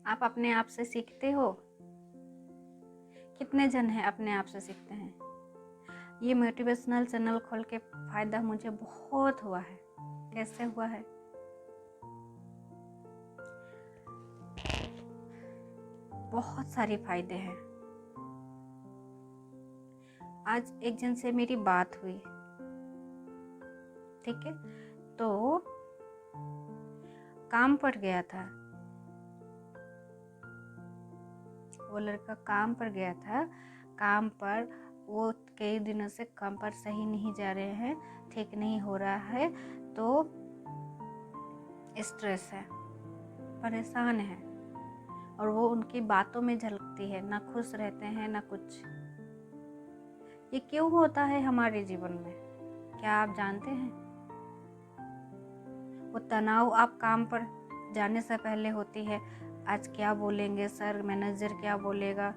आप अपने आप से सीखते हो? कितने जन हैं अपने आप से सीखते हैं? ये मोटिवेशनल चैनल खोल के फ़ायदा मुझे बहुत हुआ है। कैसे हुआ है? बहुत सारे फ़ायदे हैं। आज एक जन से मेरी बात हुई, ठीक है? तो काम पर गया था, वो लड़का काम पर गया था। काम पर वो कई दिनों से काम पर सही नहीं जा रहे हैं, ठीक नहीं हो रहा है, तो स्ट्रेस है, परेशान है, और वो उनकी बातों में झलकती है, ना खुश रहते हैं ना कुछ। ये क्यों होता है हमारे जीवन में, क्या आप जानते हैं? वो तनाव आप काम पर जाने से पहले होती है। आज क्या बोलेंगे सर, मैनेजर क्या बोलेगा,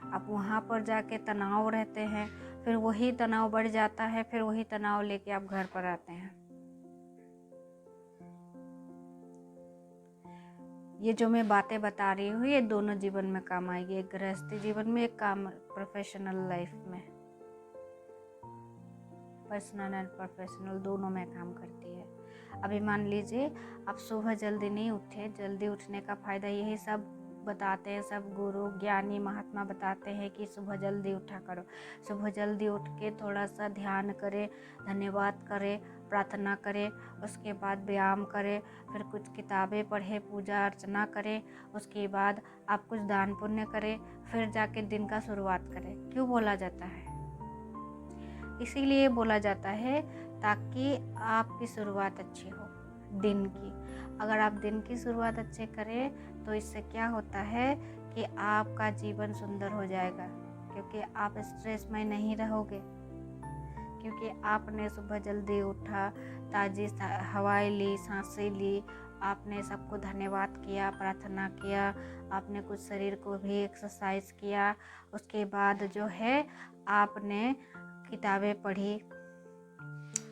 आप वहाँ पर जाके तनाव रहते हैं, फिर वही तनाव बढ़ जाता है, फिर वही तनाव लेके आप घर पर आते हैं। ये जो मैं बातें बता रही हूँ ये दोनों जीवन में काम आएगी, एक गृहस्थी जीवन में, एक काम प्रोफेशनल लाइफ में, पर्सनल एंड प्रोफेशनल दोनों में काम करती है। अभी मान लीजिए आप सुबह जल्दी नहीं उठे, जल्दी उठने का फ़ायदा यही सब बताते हैं, सब गुरु ज्ञानी महात्मा बताते हैं कि सुबह जल्दी उठा करो। सुबह जल्दी उठ के थोड़ा सा ध्यान करें, धन्यवाद करें, प्रार्थना करें, उसके बाद व्यायाम करें, फिर कुछ किताबें पढ़ें, पूजा अर्चना करें, उसके बाद आप कुछ दान पुण्य करें, फिर जाके दिन का शुरुआत करें। क्यों बोला जाता है? इसीलिए बोला जाता है ताकि आपकी शुरुआत अच्छी हो दिन की। अगर आप दिन की शुरुआत अच्छे करें तो इससे क्या होता है कि आपका जीवन सुंदर हो जाएगा, क्योंकि आप स्ट्रेस में नहीं रहोगे, क्योंकि आपने सुबह जल्दी उठा, ताज़ी हवाएं ली, सांसें ली, आपने सबको धन्यवाद किया, प्रार्थना किया, आपने कुछ शरीर को भी एक्सरसाइज किया, उसके बाद जो है आपने किताबें पढ़ी,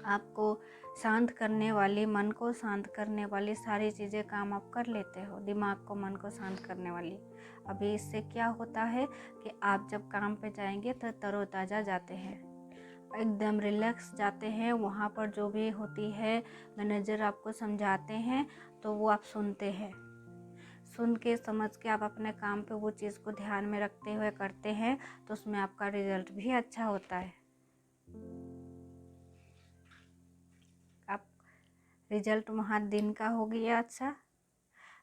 आपको शांत करने वाली, मन को शांत करने वाली सारी चीज़ें काम आप कर लेते हो, दिमाग को, मन को शांत करने वाली। अभी इससे क्या होता है कि आप जब काम पे जाएंगे तो तरोताज़ा जाते हैं, एकदम रिलैक्स जाते हैं। वहाँ पर जो भी होती है, मैनेजर आपको समझाते हैं तो वो आप सुनते हैं, सुन के समझ के आप अपने काम पे वो चीज़ को ध्यान में रखते हुए करते हैं, तो उसमें आपका रिजल्ट भी अच्छा होता है। आप रिजल्ट वहाँ दिन का हो गया अच्छा,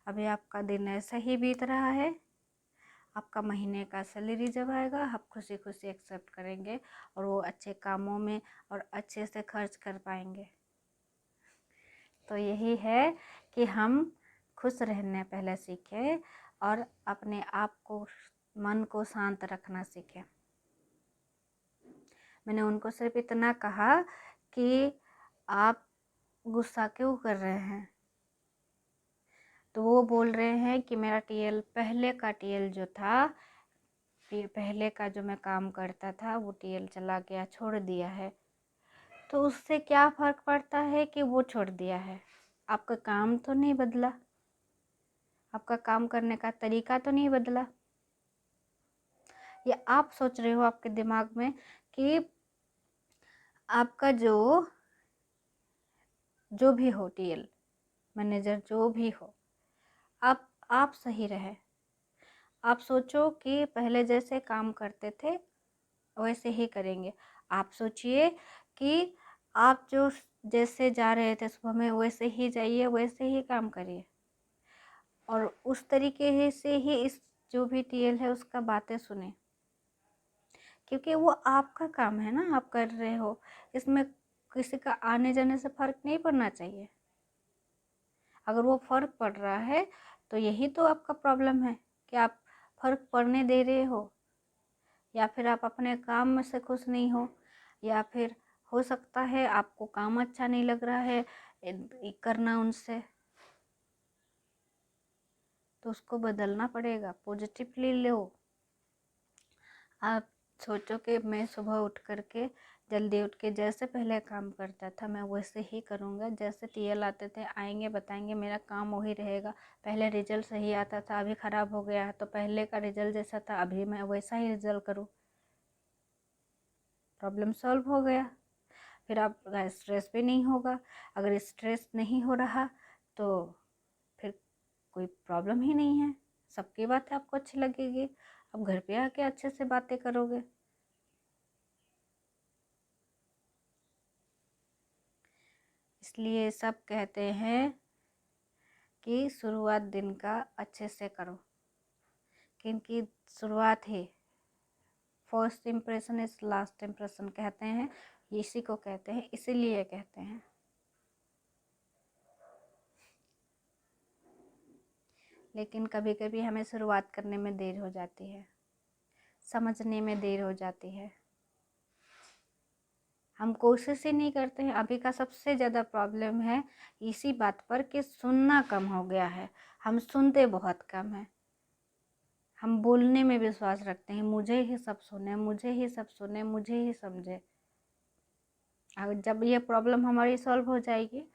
अभी आपका दिन ऐसा ही बीत रहा है, आपका महीने का सैलरी जब आएगा आप खुशी खुशी एक्सेप्ट करेंगे और वो अच्छे कामों में और अच्छे से खर्च कर पाएंगे। तो यही है कि हम खुश रहने पहले सीखें और अपने आप को, मन को शांत रखना सीखें। मैंने उनको सिर्फ इतना कहा कि आप गुस्सा क्यों कर रहे हैं, तो वो बोल रहे हैं कि मेरा टीएल, पहले का टीएल जो था, पहले का जो मैं काम करता था वो टीएल चला गया, छोड़ दिया है। तो उससे क्या फ़र्क पड़ता है कि वो छोड़ दिया है, आपका काम तो नहीं बदला, आपका काम करने का तरीका तो नहीं बदला। ये आप सोच रहे हो आपके दिमाग में कि आपका जो भी हो, टीएल, मैनेजर जो भी हो, आप सही रहे। आप सोचो कि पहले जैसे काम करते थे वैसे ही करेंगे। आप सोचिए कि आप जो जैसे जा रहे थे सुबह में वैसे ही जाइए, वैसे ही काम करिए, और उस तरीके से ही इस जो भी टीएल है उसका बातें सुने, क्योंकि वो आपका काम है ना, आप कर रहे हो, इसमें किसी का आने जाने से फ़र्क नहीं पड़ना चाहिए। अगर वो फ़र्क पड़ रहा है तो यही तो आपका प्रॉब्लम है कि आप फ़र्क पड़ने दे रहे हो, या फिर आप अपने काम में से खुश नहीं हो, या फिर हो सकता है आपको काम अच्छा नहीं लग रहा है करना उनसे, तो उसको बदलना पड़ेगा। पॉजिटिवली लो। आप सोचो कि मैं सुबह उठ करके जल्दी उठ के जैसे पहले काम करता था मैं वैसे ही करूँगा। जैसे टीएल आते थे, आएंगे बताएंगे, मेरा काम वही रहेगा। पहले रिजल्ट सही आता था, अभी ख़राब हो गया है, तो पहले का रिजल्ट जैसा था अभी मैं वैसा ही रिजल्ट करूँ। प्रॉब्लम सॉल्व हो गया। फिर आपका स्ट्रेस भी नहीं होगा। अगर स्ट्रेस नहीं हो रहा तो फिर कोई प्रॉब्लम ही नहीं है। सबकी बातें आपको अच्छी लगेगी। आप घर पे आके अच्छे से बातें करोगे। इसलिए सब कहते हैं कि शुरुआत दिन का अच्छे से करो, क्योंकि शुरुआत ही first impression is last impression कहते हैं। इसी को कहते हैं, इसीलिए कहते हैं। लेकिन कभी कभी हमें शुरुआत करने में देर हो जाती है, समझने में देर हो जाती है। हम कोशिश ही नहीं करते हैं। अभी का सबसे ज़्यादा प्रॉब्लम है इसी बात पर कि सुनना कम हो गया है। हम सुनते बहुत कम हैं। हम बोलने में विश्वास रखते हैं, मुझे ही सब सुने, मुझे ही सब सुने, मुझे ही समझे। अब जब ये प्रॉब्लम हमारी सॉल्व हो जाएगी